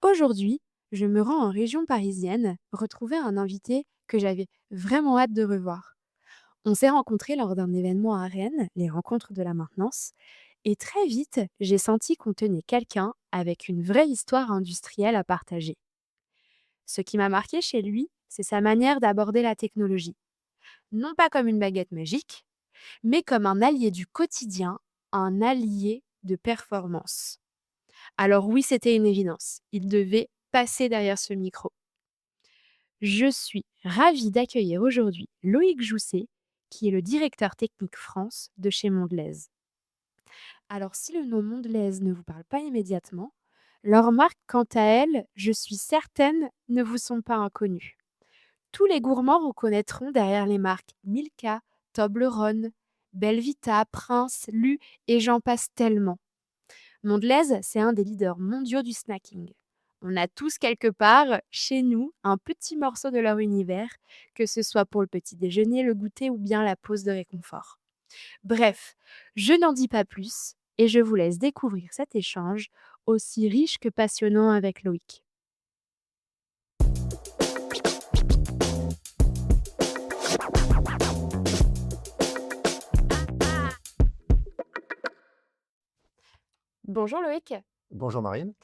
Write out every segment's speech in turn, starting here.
Aujourd'hui, je me rends en région parisienne retrouver un invité que j'avais vraiment hâte de revoir. On s'est rencontrés lors d'un événement à Rennes, les rencontres de la maintenance, et très vite, j'ai senti qu'on tenait quelqu'un avec une vraie histoire industrielle à partager. Ce qui m'a marqué chez lui, c'est sa manière d'aborder la technologie. Non pas comme une baguette magique, mais comme un allié du quotidien, un allié de performance. Alors oui, c'était une évidence. Il devait passer derrière ce micro. Je suis ravie d'accueillir aujourd'hui Loïc Jousset, qui est le directeur technique France de chez Mondelez. Alors si le nom Mondelez ne vous parle pas immédiatement, leurs marques, quant à elles, je suis certaine, ne vous sont pas inconnues. Tous les gourmands reconnaîtront derrière les marques Milka, Toblerone, Belvita, Prince, Lu et j'en passe tellement. Mondelez, c'est un des leaders mondiaux du snacking. On a tous quelque part, chez nous, un petit morceau de leur univers, que ce soit pour le petit déjeuner, le goûter ou bien la pause de réconfort. Bref, je n'en dis pas plus et je vous laisse découvrir cet échange aussi riche que passionnant avec Loïc. Bonjour Loïc, Bonjour Marine.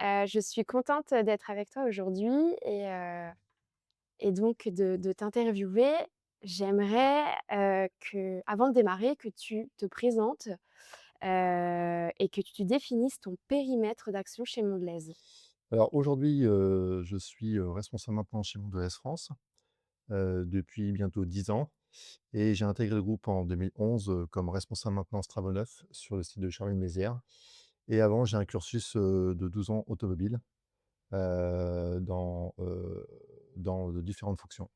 je suis contente d'être avec toi aujourd'hui et donc de t'interviewer. J'aimerais avant de démarrer, que tu te présentes et que tu définisses ton périmètre d'action chez Mondelez. Alors aujourd'hui, je suis, responsable maintenance chez Mondelez France, depuis bientôt 10 ans et j'ai intégré le groupe en 2011, comme responsable maintenance travaux neufs sur le site de Charleville-Mézières et avant j'ai un cursus, de 12 ans automobile, dans de différentes fonctions.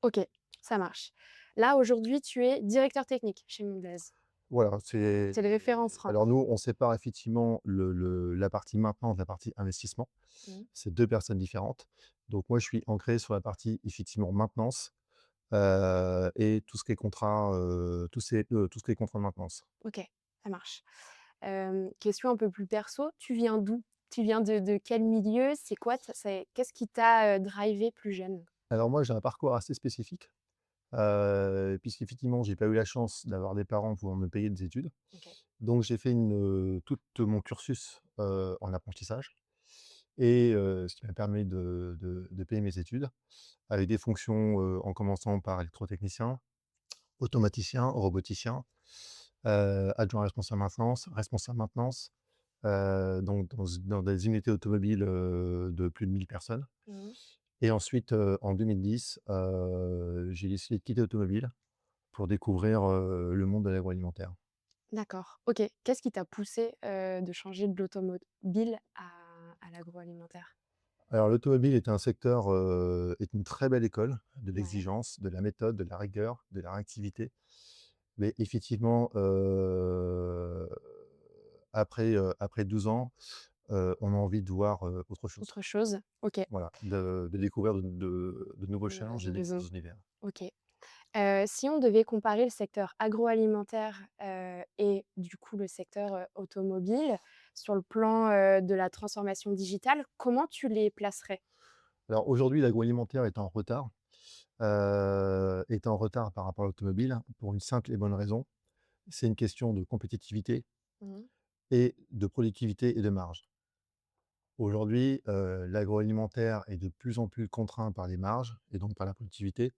OK, ça marche. Là, aujourd'hui, tu es directeur technique chez Mondelez. Voilà, C'est le référent frein. alors nous, on sépare effectivement la partie maintenance de la partie investissement. Mmh. C'est 2 personnes différentes. Donc moi, je suis ancré sur la partie effectivement maintenance. Et tout ce qui est contrat, tout ce qui est contrat de maintenance. OK, ça marche. Question un peu plus perso, tu viens d'où? Tu viens de quel milieu? C'est quoi t c'est qu'est-ce qui t'a, drivé plus jeune? Alors moi, j'ai un parcours assez spécifique, puisqu'effectivement, j'ai pas eu la chance d'avoir des parents pour me payer des études. OK. Donc j'ai fait tout mon cursus, en apprentissage et ce qui m'a permis de payer mes études avec des fonctions, en commençant par électrotechnicien, automaticien, roboticien, adjoint responsable maintenance, donc dans des unités automobiles, de plus de 1000 personnes Mmh. et ensuite, en 2010, j'ai décidé de quitter l'automobile pour découvrir, le monde de l'agroalimentaire. D'accord, OK. Qu'est-ce qui t'a poussé, de changer de l'automobile à l'agroalimentaire? Alors l'automobile est un secteur, est une très belle école de Ouais. l'exigence, de la méthode, de la rigueur, de la réactivité. Mais effectivement, après 12 ans, on a envie de voir, autre chose. Autre chose? OK. Voilà, de découvrir de nouveaux challenges et De d'explorer zone. des univers. OK. Si on devait comparer le secteur agroalimentaire, et du coup le secteur, automobile, sur le plan, de la transformation digitale, comment tu les placerais? Alors aujourd'hui, l'agroalimentaire est en retard par rapport à l'automobile pour une simple et bonne raison, c'est une question de compétitivité Mmh. et de productivité et de marge. Aujourd'hui, l'agroalimentaire est de plus en plus contraint par les marges et donc par la productivité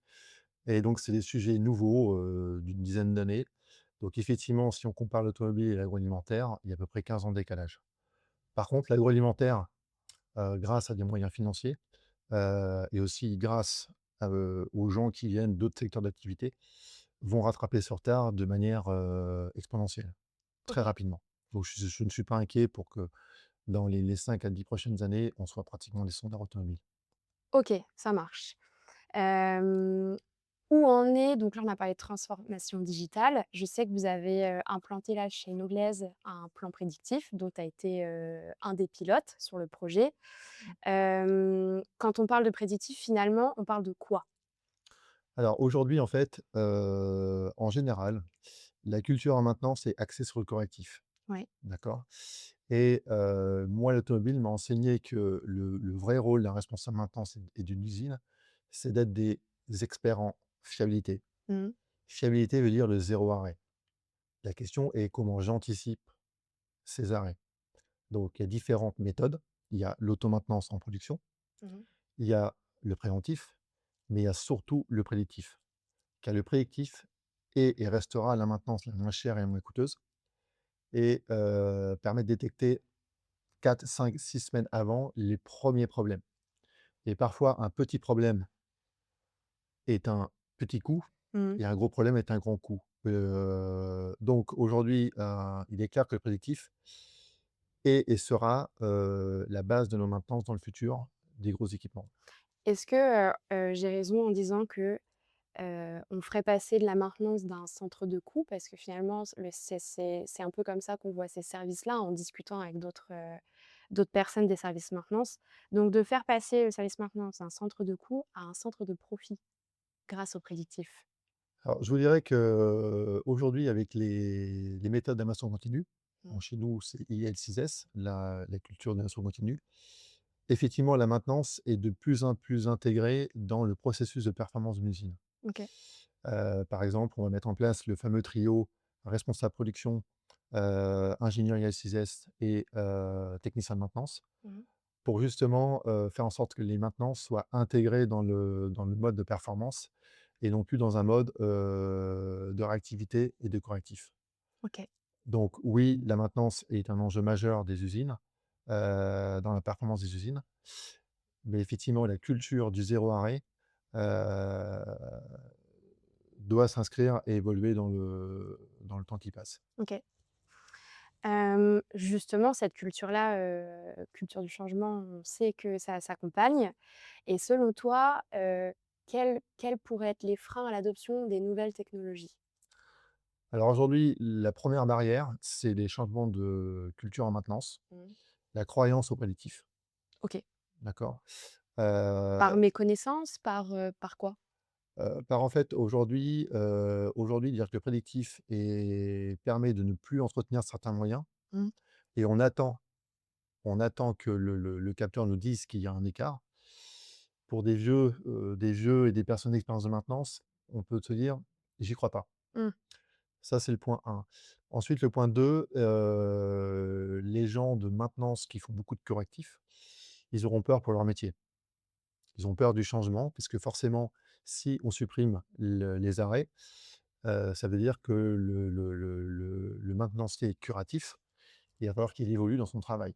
et donc c'est des sujets nouveaux, d'une dizaine d'années. Donc effectivement, si on compare l'automobile et l'agroalimentaire, il y a à peu près 15 ans de décalage. Par contre, l'agroalimentaire, grâce à des moyens financiers, et aussi grâce aux gens qui viennent d'autres secteurs d'activité, vont rattraper ce retard de manière, exponentielle, très OK. rapidement. Donc je ne suis pas inquiet pour que dans les 5 à 10 prochaines années, on soit pratiquement des standards automobiles. OK, ça marche. Hem, Où en est donc là, on a parlé de transformation digitale. Je sais que vous avez, implanté là chez Noglaise un plan prédictif dont tu as été, un des pilotes sur le projet. Quand on parle de prédictif, finalement, on parle de quoi? Alors aujourd'hui, en fait, en général, la culture en maintenance est axée sur le correctif, Ouais. d'accord? et moi, l'automobile m'a enseigné que le vrai rôle d'un responsable maintenance et d'une usine, c'est d'être des experts en fiabilité. Mmh. Fiabilité veut dire le zéro arrêt. La question est comment j'anticipe ces arrêts. Donc il y a différentes méthodes. Il y a l'auto-maintenance en production, Mmh. il y a le préventif, mais il y a surtout le prédictif. Car le prédictif est et restera la maintenance la moins chère et la moins coûteuse et permet de détecter 4, 5, 6 semaines avant les premiers problèmes. Et parfois, un petit problème est un petit coup Mmh. et un gros problème est un grand coup. Donc aujourd'hui, il est clair que le prédictif est et sera, la base de nos maintenances dans le futur des gros équipements. Est-ce que, j'ai raison en disant que, on ferait passer de la maintenance d'un centre de coût parce que finalement c'est un peu comme ça qu'on voit ces services-là en discutant avec d'autres personnes des services maintenance. Donc de faire passer le service maintenance d'un centre de coût à un centre de profit grâce au prédictif. Alors je vous dirais qu'aujourd'hui avec les méthodes d'amorçage continu, Mmh. bon chez nous c'est IL6S, la culture de l'amorçage continu. Effectivement, la maintenance est de plus en plus intégrée dans le processus de performance d'une usine. OK. Par exemple, on va mettre en place le fameux trio responsable production, ingénieur IL6S et technicien de maintenance Mmh. pour justement, faire en sorte que les maintenances soient intégrées dans le mode de performance et non plus dans un mode, de réactivité et de correctif. OK. Donc oui, la maintenance est un enjeu majeur des usines, dans la performance des usines. Mais effectivement, la culture du zéro arrêt, heu, doit s'inscrire et évoluer dans le temps qui passe. OK. Justement cette culture-là, culture du changement, on sait que ça s'accompagne et selon toi, quels pourraient être les freins à l'adoption des nouvelles technologies? Alors aujourd'hui, la première barrière, c'est les changements de culture en maintenance, Mmh. la croyance au prédictif, OK. d'accord? Par Heu méconnaissance? Par quoi? par en fait, aujourd'hui, dire que le prédictif permet de ne plus entretenir certains moyens Mmh. et on attend que le capteur nous dise qu'il y a un écart. Pour des vieux et des personnes d'expérience de maintenance, on peut se dire: «J'y crois pas». Mmh. Ça, c'est le point 1. Ensuite, le point 2, les gens de maintenance qui font beaucoup de correctifs, ils auront peur pour leur métier. Ils ont peur du changement puisque forcément, si on supprime les arrêts, ça veut dire que le maintenancier curatif, il va falloir qu'il évolue dans son travail.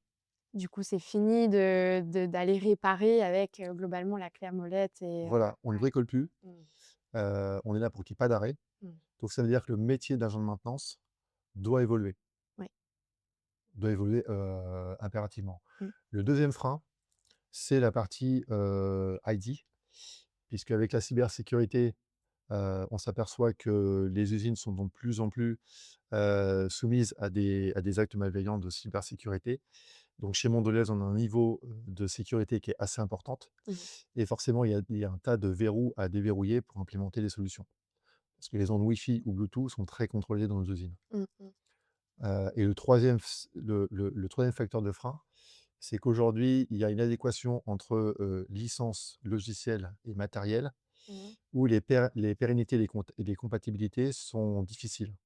Du coup, c'est fini d'aller réparer avec, globalement la clé à molette et Voilà, on ne ouais. bricole plus, Mmh. on est là pour qu'il y ait pas d'arrêt. Mmh. Donc ça veut dire que le métier d'agent de maintenance doit évoluer, Ouais. impérativement. Mmh. Le deuxième frein, c'est la partie, ID, puisqu'avec la cybersécurité, on s'aperçoit que les usines sont de plus en plus, soumises à des actes malveillants de cybersécurité. Donc chez Mondelez, on a un niveau, de sécurité qui est assez importante Mmh. et forcément, il y a un tas de verrous à déverrouiller pour implémenter des solutions. Parce que les ondes Wi-Fi ou Bluetooth sont très contrôlées dans nos usines. Mmh mh. Et le troisième facteur de frein, c'est qu'aujourd'hui, il y a une adéquation entre, licence logicielle et matériel, Mmh. où les pérennités et les compatibilités sont difficiles.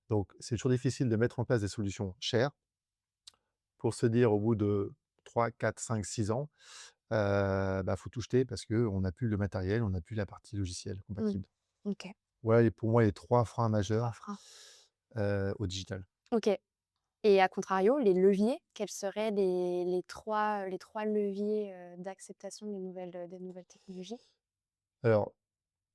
Donc c'est toujours difficile de mettre en place des solutions chères pour se dire au bout de 3, 4, 5, 6 ans, bah, faut tout jeter parce qu'on n'a plus le matériel, on n'a plus la partie logicielle Mmh. compatible. OK. Voilà et pour moi les 3 freins 3 majeurs, freins. au digital. OK. Et à contrario, les leviers, quels seraient les trois leviers, d'acceptation des nouvelles technologies? Alors,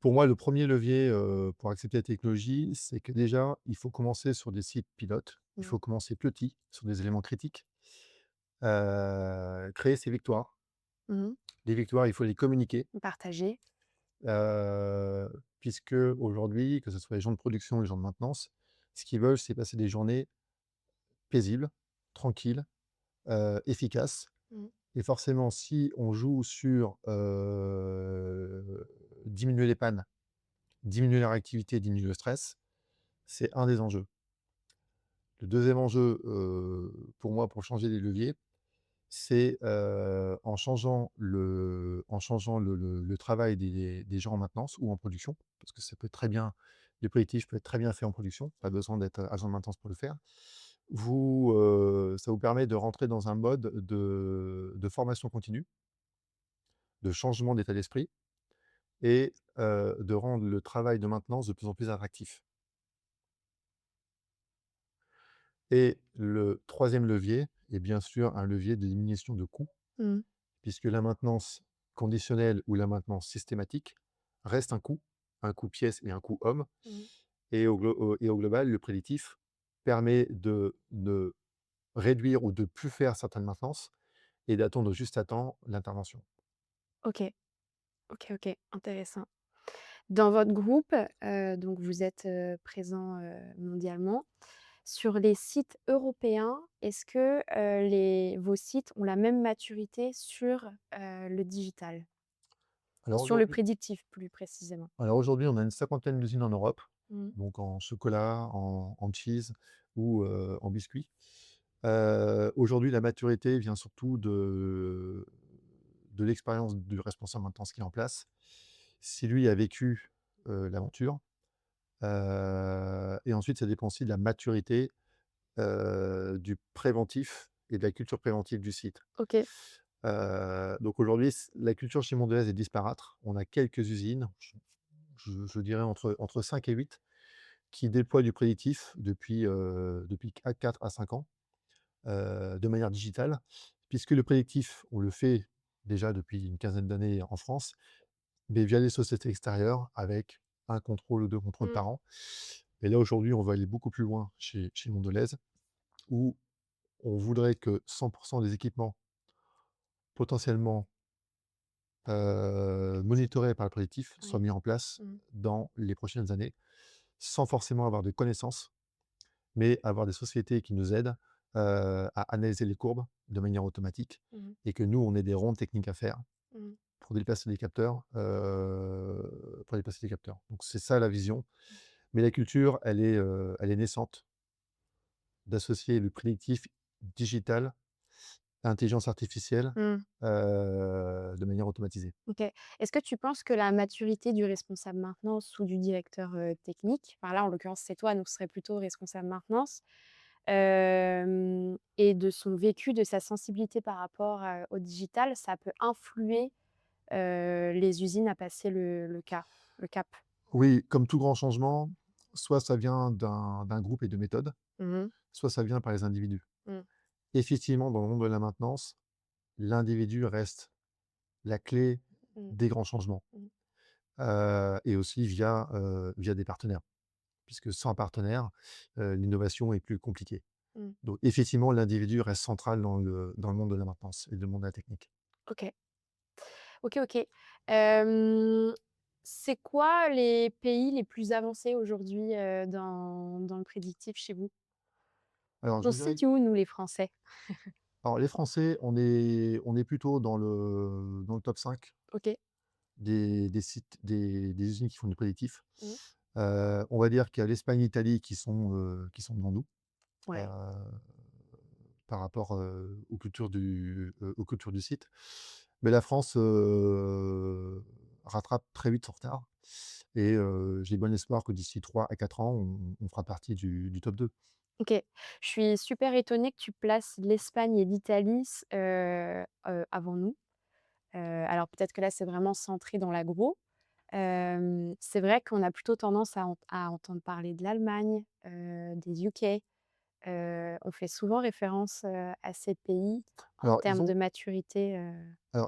pour moi, le premier levier, pour accepter la technologie, c'est que déjà, il faut commencer sur des sites pilotes. Il Mmh. faut commencer petit, sur des éléments critiques. Créer ses victoires. Mmh. Les victoires, il faut les communiquer, Partager. heu, puisque aujourd'hui, que ce soit les gens de production, les gens de maintenance, ce qu'ils veulent, c'est passer des journées paisibles, tranquilles, efficaces Mmh. et forcément, si on joue sur, diminuer les pannes, diminuer la réactivité, diminuer le stress, c'est un des enjeux. Le 2e enjeu, pour moi, pour changer les leviers, c'est, en changeant le travail des gens en maintenance ou en production, parce que ça peut très bien le collectif peut être très bien fait en production, pas besoin d'être agent de maintenance pour le faire. Ça vous permet de rentrer dans un mode de formation continue, de changement d'état d'esprit et de rendre le travail de maintenance de plus en plus attractif. Et le troisième levier est bien sûr un levier de diminution de coûts, Mmh. puisque la maintenance conditionnelle ou la maintenance systématique reste un coût pièce et un coût homme. Mmh. Et au global, le prédictif permet de ne réduire ou de plus faire certaines maintenances et d'attendre juste à temps l'intervention. OK, OK, OK, intéressant. Dans votre groupe, donc vous êtes, présents, mondialement. Sur les sites européens, est-ce que, les vos sites ont la même maturité sur, le digital? Alors Sur le aujourd'hui prédictif, plus précisément? on a une cinquantaine d'usines en Europe, Mmh. donc en chocolat, en cheese ou en biscuits. Aujourd'hui, la maturité vient surtout de l'expérience du responsable maintenance qui est en place. Si lui a vécu, l'aventure, et ensuite ça dépend aussi de la maturité, du préventif et de la culture préventive du site. OK. Donc aujourd'hui, la culture chez Mondelez est disparate. On a quelques usines, je dirais entre 5 et 8, qui déploient du prédictif depuis 4 à 5 ans, de manière digitale. Puisque le prédictif, on le fait déjà depuis une quinzaine d'années en France, mais via des sociétés extérieures avec un contrôle ou 2 contrôles Mmh. par an. Et là, aujourd'hui, on va aller beaucoup plus loin chez Mondelez, où on voudrait que 100 des équipements potentiellement, monitorés par le prédictif soient Oui. mis en place Mmh. dans les prochaines années, sans forcément avoir de connaissances, mais avoir des sociétés qui nous aident, à analyser les courbes de manière automatique Mmh. et que nous, on ait des rondes techniques à faire Mmh. pour déplacer des capteurs. Donc c'est ça la vision, mais la culture, elle est naissante d'associer le prédictif digital à l'intelligence artificielle, Mmh. de manière automatisée. OK. Est-ce que tu penses que la maturité du responsable maintenance ou du directeur, technique, enfin là, en l'occurrence, c'est toi, donc ce serait plutôt responsable maintenance, et de son vécu, de sa sensibilité par rapport, au digital, ça peut influer, les usines à passer le cap? Oui, comme tout grand changement, soit ça vient d'un groupe et de méthodes, Mmh. soit ça vient par les individus. Mmh. Effectivement, dans le monde de la maintenance, l'individu reste la clé Mmh. des grands changements, Mmh. et aussi via des partenaires, puisque sans partenaire, l'innovation est plus compliquée. Mmh. Donc effectivement, l'individu reste central dans le monde de la maintenance et le monde de la technique. OK. OK, OK. Hem, c'est quoi les pays les plus avancés aujourd'hui, dans le prédictif chez vous? Alors je On vous se dirais situe où nous les Français? alors les Français, on est plutôt dans le top 5 OK. des sites des usines qui font du prédictif. Mmh. On va dire qu'il y a l'Espagne, l'Italie qui sont devant nous, heu, Ouais. par rapport, aux cultures du site. Mais la France, rattrape très vite son retard et j'ai bon espoir que d'ici 3 à 4 ans, on fera partie du top 2. OK. Je suis super étonnée que tu places l'Espagne et l'Italie avant nous. Alors peut-être que là, c'est vraiment centré dans l'agro. C'est vrai qu'on a plutôt tendance à entendre parler de l'Allemagne, des UK. On fait souvent référence, à ces pays en Alors termes de maturité,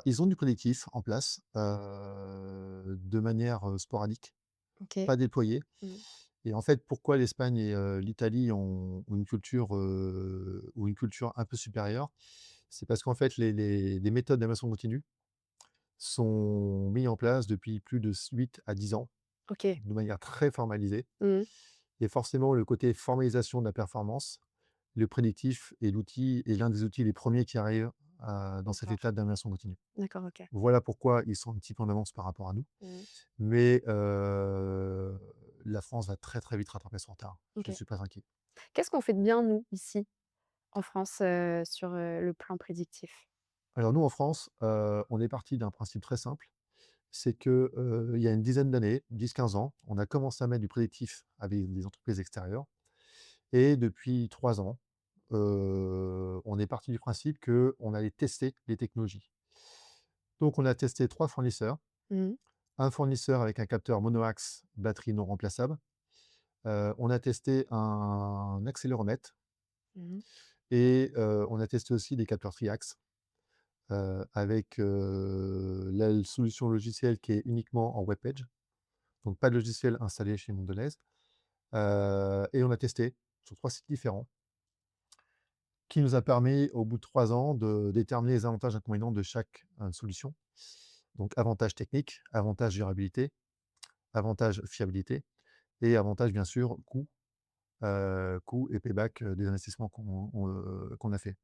ils ont du prédictif en place, de manière, sporadique, OK. pas déployé. Mmh. Et en fait, pourquoi l'Espagne et l'Italie ont une culture un peu supérieure? C'est parce qu'en fait, les méthodes d'animation continue sont mis en place depuis plus de 8 à 10 ans, OK. de manière très formalisée. Mmh. Et forcément, le côté formalisation de la performance, le prédictif est l'un des outils les premiers qui arrivent dans cette D'accord. étape d'animation continue. D'accord, OK. Voilà pourquoi ils sont un petit peu en avance par rapport à nous. Mmh. Mais la France va très, très vite rattraper son retard. Je ne OK. suis pas inquiet. Qu'est-ce qu'on fait de bien, nous, ici, en France, sur, le plan prédictif? Alors nous, en France, on est parti d'un principe très simple, c'est que, il y a une dizaine d'années, 10-15 ans, on a commencé à mettre du prédictif avec des entreprises extérieures et depuis 3 ans, on est parti du principe qu'on allait tester les technologies. Donc on a testé 3 fournisseurs, Mmh. un fournisseur avec un capteur monoaxe, batterie non remplaçable, on a testé un accéléromètre Mmh. et on a testé aussi des capteurs triaxes, avec, la solution logicielle qui est uniquement en web page, donc pas de logiciel installé chez Mondelez, et on a testé sur 3 sites différents, qui nous a permis au bout de 3 ans de déterminer les avantages et inconvénients de chaque, solution. Donc avantage technique, avantage durabilité, avantage fiabilité et avantage bien sûr coût et payback, des investissements qu'on a fait.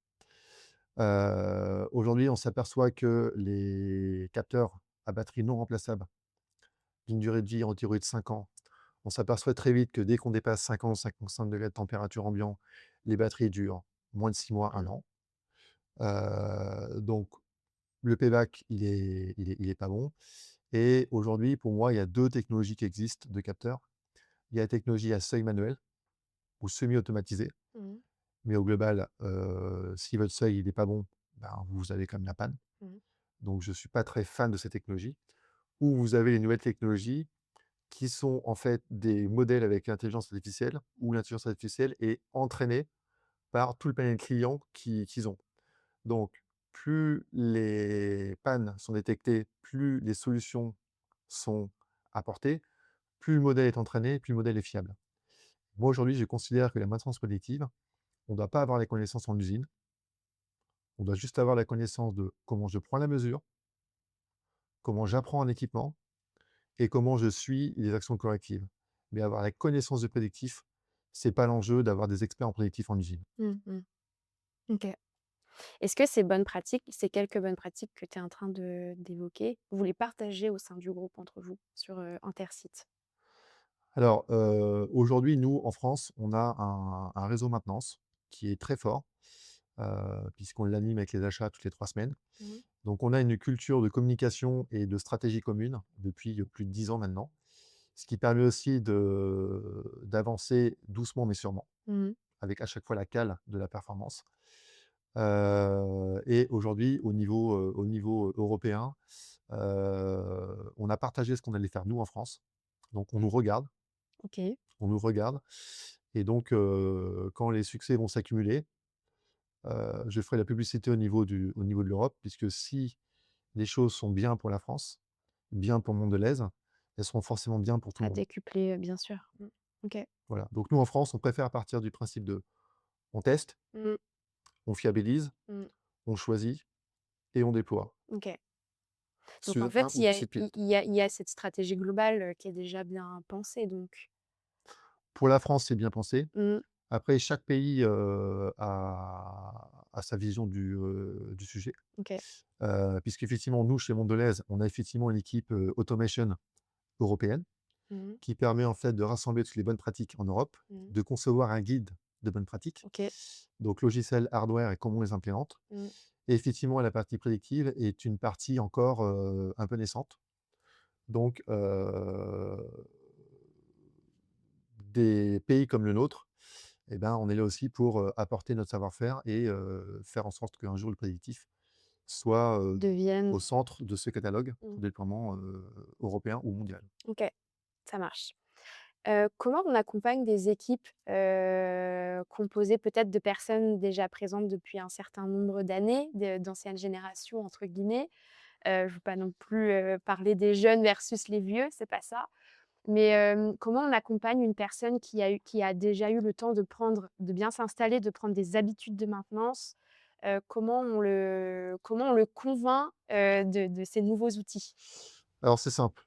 Aujourd'hui, on s'aperçoit que les capteurs à batterie non remplaçable d'une durée de vie en théorie de 5 ans, on s'aperçoit très vite que dès qu'on dépasse 50, 55 degrés de température ambiant, les batteries durent moins de 6 mois, 1 an. Donc le payback, il est pas bon et aujourd'hui, pour moi, il y a 2 technologies qui existent de capteurs. Il y a la technologie à seuil manuel ou semi-automatisé, Mmh. mais au global, si votre seuil, il est pas bon, ben, vous avez quand même la panne. Mmh. Donc je suis pas très fan de cette technologie. Ou vous avez les nouvelles technologies qui sont en fait des modèles avec l'intelligence artificielle, où l'intelligence artificielle est entraînée par tout le panel client qu'ils ont. Donc plus les pannes sont détectées, plus les solutions sont apportées, plus le modèle est entraîné, plus le modèle est fiable. Moi aujourd'hui, je considère que la maintenance prédictive, on ne doit pas avoir les connaissances en usine, on doit juste avoir la connaissance de comment je prends la mesure, comment j'apprends un équipement et comment je suis les actions correctives. Mais avoir la connaissance du prédictif, c'est pas l'enjeu d'avoir des experts en prédictif en usine. Mmh mh. OK. Est-ce que ces bonnes pratiques, ces quelques bonnes pratiques que tu es en train de d'évoquer, vous les partagez au sein du groupe entre vous sur, Intercites? Alors, aujourd'hui, nous, en France, on a un réseau maintenance qui est très fort, puisqu'on l'anime avec les achats toutes les 3 semaines. Mmh. Donc on a une culture de communication et de stratégie commune depuis, plus de 10 ans maintenant, ce qui permet aussi d'avancer doucement mais sûrement, Mmh. avec à chaque fois la cale de la performance. Et aujourd'hui, au niveau européen, on a partagé ce qu'on allait faire nous en France. Donc OK. on nous regarde et donc quand les succès vont s'accumuler, je ferai la publicité au niveau de l'Europe puisque si les choses sont bien pour la France, bien pour Mondelez, elles seront forcément bien pour tout le À monde. décupler, bien sûr. Mmh. OK. Voilà. Donc nous en France, on préfère partir du principe de on teste, Mmh. on fiabilise, Mmh. on choisit et on déploie OK. Donc en sur un fait, ou 2 sites pilotes. il y a cette stratégie globale, qui est déjà bien pensée donc. Pour la France, c'est bien pensé. Mmh. Après, chaque pays, a sa vision du sujet. OK. Puisqu'effectivement, nous, chez Mondelez, on a effectivement une équipe, automation européenne Mmh. qui permet en fait de rassembler toutes les bonnes pratiques en Europe, Mmh. de concevoir un guide de bonnes pratiques, OK. donc logiciel, hardware et comment on les implémente. Mmh. Et effectivement, la partie prédictive est une partie encore, un peu naissante. Donc, des pays comme le nôtre, eh ben, on est là aussi pour, apporter notre savoir-faire et faire en sorte qu'un jour le prédictif soit, Deviennent au centre de ce catalogue mmh. pour déploiement, européen ou mondial. OK, ça marche. Comment on accompagne des équipes, composées peut-être de personnes déjà présentes depuis un certain nombre d'années, «d'ancienne génération» entre guillemets? Je veux pas non plus, parler des jeunes versus les vieux, c'est pas ça. Mais, comment on accompagne une personne qui a déjà eu le temps de bien s'installer, de prendre des habitudes de maintenance? Comment on le convainc, de ces nouveaux outils? Alors c'est simple,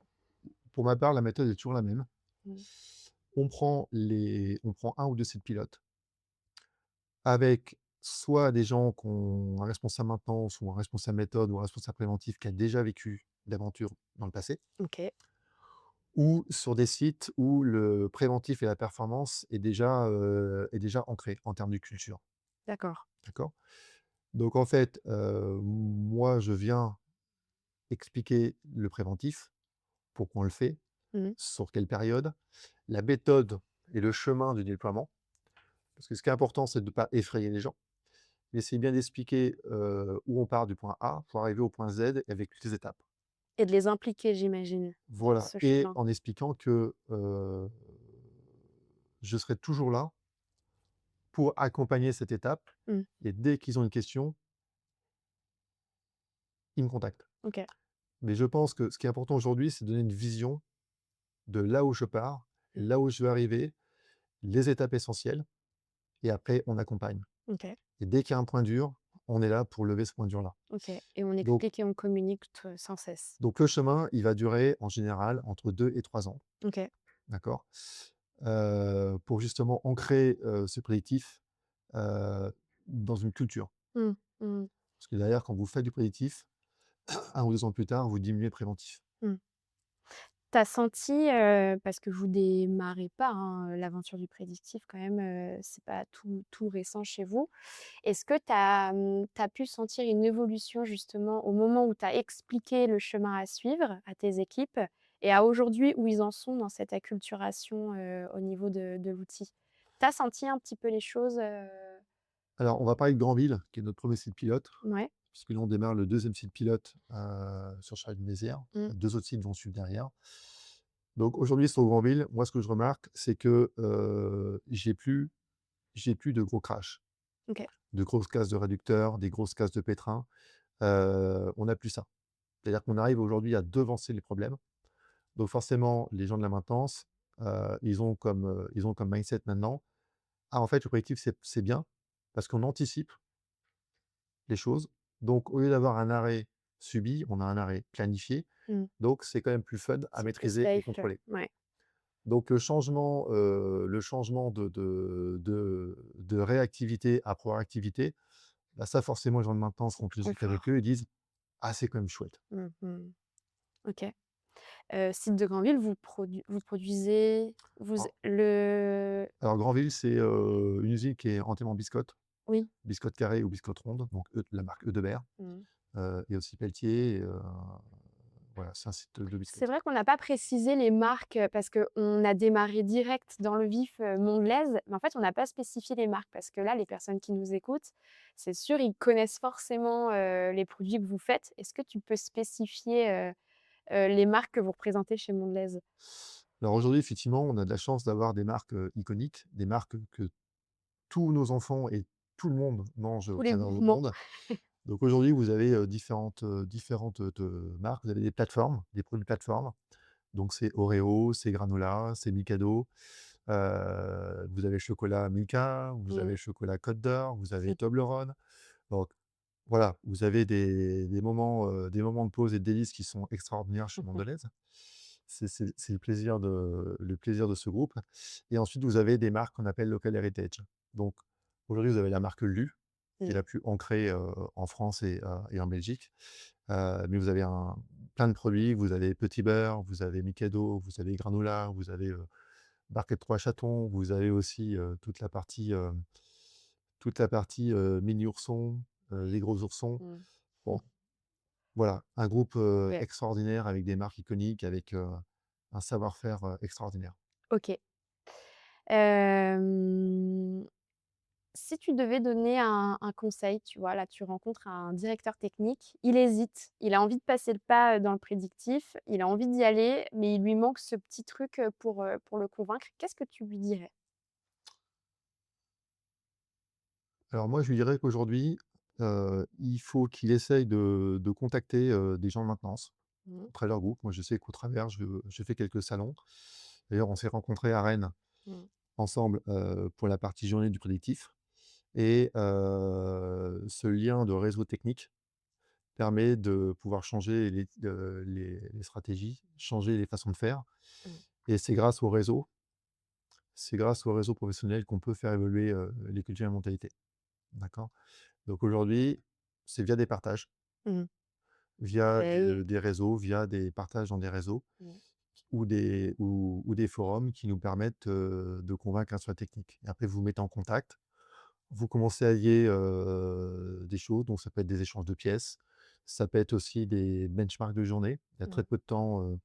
pour ma part, la méthode est toujours la même. Mmh. On prend un ou 2 sites pilotes avec soit des gens qui ont un responsable maintenance ou un responsable méthode ou un responsable préventif qui a déjà vécu d'aventure dans le passé. OK. ou sur des sites où le préventif et la performance est déjà ancré en termes de culture, D'accord. d'accord? Donc en fait, moi je viens expliquer le préventif, pourquoi on le fait, Mmh. sur quelle période, la méthode et le chemin du déploiement. Parce que ce qui est important, c'est de ne pas effrayer les gens, mais c'est bien d'expliquer, où on part du point A pour arriver au point Z avec toutes les étapes. Et de les impliquer, j'imagine, dans Voilà, ce et chemin. en expliquant que, je serai toujours là pour accompagner cette étape Mmh. et dès qu'ils ont une question, ils me contactent. OK. Mais je pense que ce qui est important aujourd'hui, c'est de donner une vision de là où je pars, Mmh. là où je veux arriver, les étapes essentielles et après on accompagne. OK. Et dès qu'il y a un point dur, on est là pour lever ce point dur-là. OK, et on Donc explique et on communique sans cesse. donc le chemin, il va durer en général entre 2 et 3 ans, OK. d'accord? Pour justement ancrer, ce prédictif, dans une culture. Mmh. Mmh. Parce que derrière, quand vous faites du prédictif, 1 ou 2 ans plus tard, vous diminuez le préventif. Mmh. Tu as senti, parce que vous démarrez pas, hein, l'aventure du prédictif quand même, c'est pas tout récent chez vous. Est-ce que tu as, pu sentir une évolution justement au moment où tu as expliqué le chemin à suivre à tes équipes et à aujourd'hui où ils en sont dans cette acculturation, au niveau de l'outil? Tu as senti un petit peu les choses, Alors, on va parler de Granville, qui est notre premier site pilote, Ouais. puisque là, on démarre le deuxième site pilote, sur Charles-de-Mézières. Mmh. 2 autres sites vont suivre derrière. Donc aujourd'hui, sur Granville, moi, ce que je remarque, c'est que, j'ai plus de gros crash, OK. de grosses casses de réducteurs, des grosses casses de pétrin, on n'a plus ça. C'est-à-dire qu'on arrive aujourd'hui à devancer les problèmes. Donc forcément, les gens de la maintenance, ils ont comme mindset maintenant: «Ah, en fait, le collectif, c'est bien parce qu'on anticipe les choses. Donc au lieu d'avoir un arrêt subi, on a un arrêt planifié. Mmh. Donc c'est quand même plus fun à C'est plus maîtriser et safe, contrôler». ouais. Donc le changement de réactivité à proactivité, bah, ça forcément les gens de maintenance, quand tu Plus discutes avec fort. eux, ils disent: «Ah, c'est quand même chouette». Mmh mh. OK. Site de Granville, vous produisez vous Alors le alors Granville, c'est, une usine qui est entièrement biscotte, oui. biscotte carrée ou biscotte ronde, donc la marque Eudebert, Mmh. et aussi Pelletier, voilà, c'est un site de C'est biscotte. vrai qu'on n'a pas précisé les marques, parce qu'on a démarré direct dans le vif, Mondelez, mais en fait, on n'a pas spécifié les marques parce que là, les personnes qui nous écoutent, c'est sûr, ils connaissent forcément, les produits que vous faites. Est-ce que tu peux spécifier, les marques que vous représentez chez Mondelez? Alors aujourd'hui, effectivement, on a de la chance d'avoir des marques, iconiques, des marques que tous nos enfants et tout le monde mange au Tous les travers du gourmands. monde. Donc aujourd'hui, vous avez, différentes, marques. Vous avez des plateformes, des produits plateformes. Donc c'est Oreo, c'est granola, c'est Mikado. Vous avez le chocolat Milka, vous avez Mmh. le chocolat Côte d'Or, vous avez Toblerone. Donc voilà, vous avez des moments de pause et de délices qui sont extraordinaires chez Mondelez. C'est le plaisir de ce groupe et ensuite vous avez des marques qu'on appelle local heritage. Donc aujourd'hui, vous avez la marque Lu, qui est Mmh. la plus ancrée, en France et en Belgique. Mais vous avez plein de produits, vous avez Petit Beurre, vous avez Mikado, vous avez granola, vous avez, Barquette 3 chatons, vous avez aussi, toute la partie, mini ourson, les gros oursons. Mmh. Bon, voilà, un groupe, Ouais. extraordinaire avec des marques iconiques, avec, un savoir-faire, extraordinaire. OK. Hem Si tu devais donner un conseil, tu vois, là, tu rencontres un directeur technique, il hésite, il a envie de passer le pas, dans le prédictif, il a envie d'y aller, mais il lui manque ce petit truc, pour le convaincre. Qu'est-ce que tu lui dirais? Alors moi, je lui dirais qu'aujourd'hui, il faut qu'il essaye de contacter, des gens de maintenance, Mmh. auprès de leur groupe. Moi, je sais qu'au travers, je fais quelques salons. D'ailleurs, on s'est rencontrés à Rennes Mmh. ensemble, pour la partie journée du prédictif et ce lien de réseau technique permet de pouvoir changer les stratégies, changer les façons de faire Mmh. et c'est grâce au réseau professionnel qu'on peut faire évoluer, les cultures et les mentalités. D'accord? Donc aujourd'hui, c'est via des partages, Mmh. via Beh, oui. des réseaux, via des partages dans des réseaux Mmh. ou des forums qui nous permettent, de convaincre un choix technique. Et après vous vous mettez en contact, vous commencez à lier, des choses, donc ça peut être des échanges de pièces, ça peut être aussi des benchmarks de journée. Il y a très Mmh. peu de temps,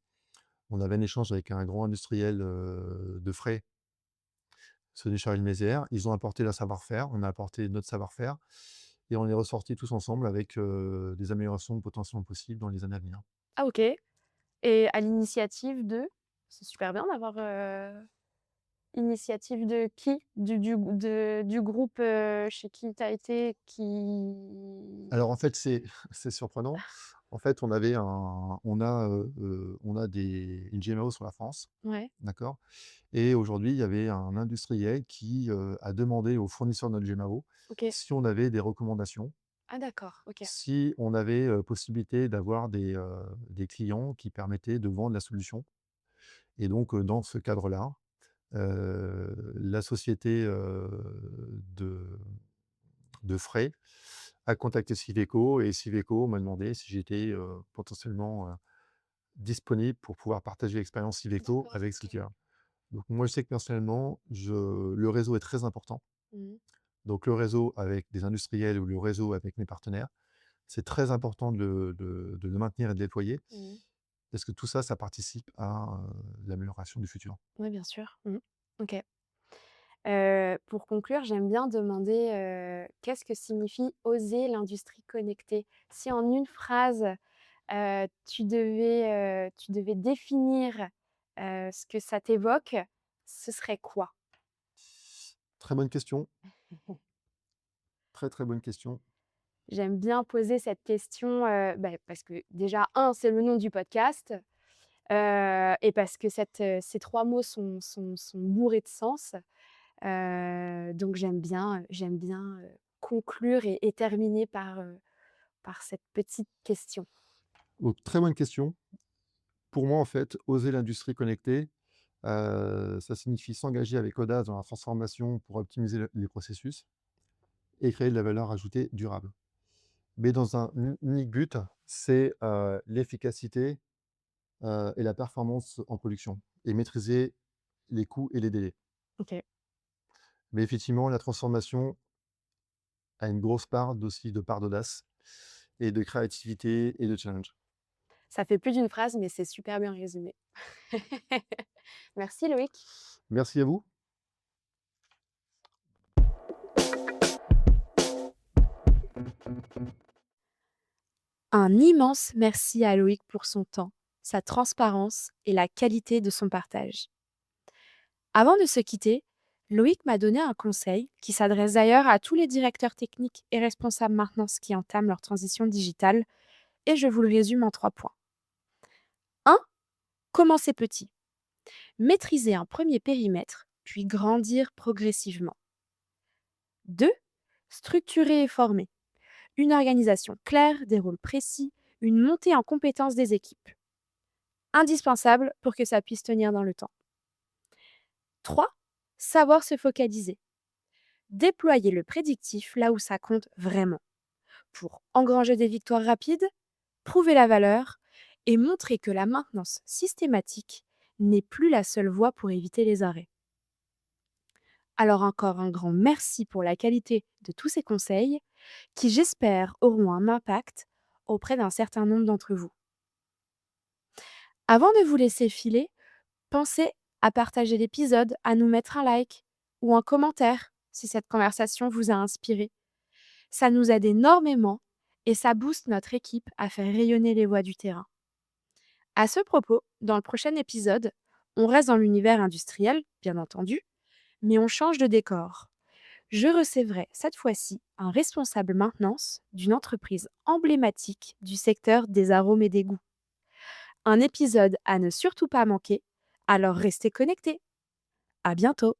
on avait un échange avec un grand industriel, de frais, celui de Charles-Mézières. Ils ont apporté leur savoir-faire, on a apporté notre savoir-faire et on est ressortis tous ensemble avec, des améliorations potentiellement possibles dans les années à venir. Ah OK, et à l'initiative de? C'est super bien d'avoir, initiative de qui? Du groupe, chez qui tu as été qui Alors en fait, c'est c'est surprenant. En fait, on a des une GMAO sur la France, ouais, d'accord? Et aujourd'hui, il y avait un industriel qui, a demandé aux fournisseurs de notre GMAO OK. si on avait des recommandations, Ah d'accord, OK. si on avait, possibilité d'avoir des clients qui permettaient de vendre la solution. Et donc, dans ce cadre-là, la société, de frais a contacté Civeco et Civeco m'a demandé si j'étais, potentiellement, disponible pour pouvoir partager l'expérience Civeco D'accord, avec ce OK. client. Donc moi, je sais que personnellement, le réseau est très important. Mmh. Donc le réseau avec des industriels ou le réseau avec mes partenaires, c'est très important de le maintenir et de le déployer Mmh. parce que tout ça, ça participe à, l'amélioration du futur. Ouais, bien sûr. Mmh. OK. Pour conclure, j'aime bien demander, qu'est-ce que signifie oser l'industrie connectée? Si en une phrase, tu devais définir, ce que ça t'évoque, ce serait quoi? Très bonne question, très, très bonne question. J'aime bien poser cette question, parce que déjà, un, c'est le nom du podcast, et parce que ces 3 mots sont bourrés de sens. Donc j'aime bien, conclure et terminer par cette petite question. Donc très bonne question. Pour moi, en fait, oser l'industrie connectée, ça signifie s'engager avec audace dans la transformation pour optimiser les processus et créer de la valeur ajoutée durable. Mais dans un unique but, c'est, l'efficacité, et la performance en production et maîtriser les coûts et les délais. OK. Mais effectivement, la transformation a une grosse part de part d'audace et de créativité et de challenge. Ça fait plus d'une phrase, mais c'est super bien résumé. Merci Loïc. Merci à vous. Un immense merci à Loïc pour son temps, sa transparence et la qualité de son partage. Avant de se quitter, Loïc m'a donné un conseil qui s'adresse d'ailleurs à tous les directeurs techniques et responsables maintenance qui entament leur transition digitale, et je vous le résume en 3 points. 1. Commencez petit. Maîtriser un premier périmètre, puis grandir progressivement. 2. Structurer et former. Une organisation claire, des rôles précis, une montée en compétences des équipes. Indispensable pour que ça puisse tenir dans le temps. 3. Savoir se focaliser. Déployer le prédictif là où ça compte vraiment, pour engranger des victoires rapides, prouver la valeur et montrer que la maintenance systématique n'est plus la seule voie pour éviter les arrêts. Alors encore un grand merci pour la qualité de tous ces conseils qui, j'espère, auront un impact auprès d'un certain nombre d'entre vous. Avant de vous laisser filer, pensez à partager l'épisode, à nous mettre un like ou un commentaire si cette conversation vous a inspiré. Ça nous aide énormément et ça booste notre équipe à faire rayonner les voix du terrain. À ce propos, dans le prochain épisode, on reste dans l'univers industriel, bien entendu, mais on change de décor. Je recevrai cette fois-ci un responsable maintenance d'une entreprise emblématique du secteur des arômes et des goûts. Un épisode à ne surtout pas manquer, alors restez connectés. À bientôt!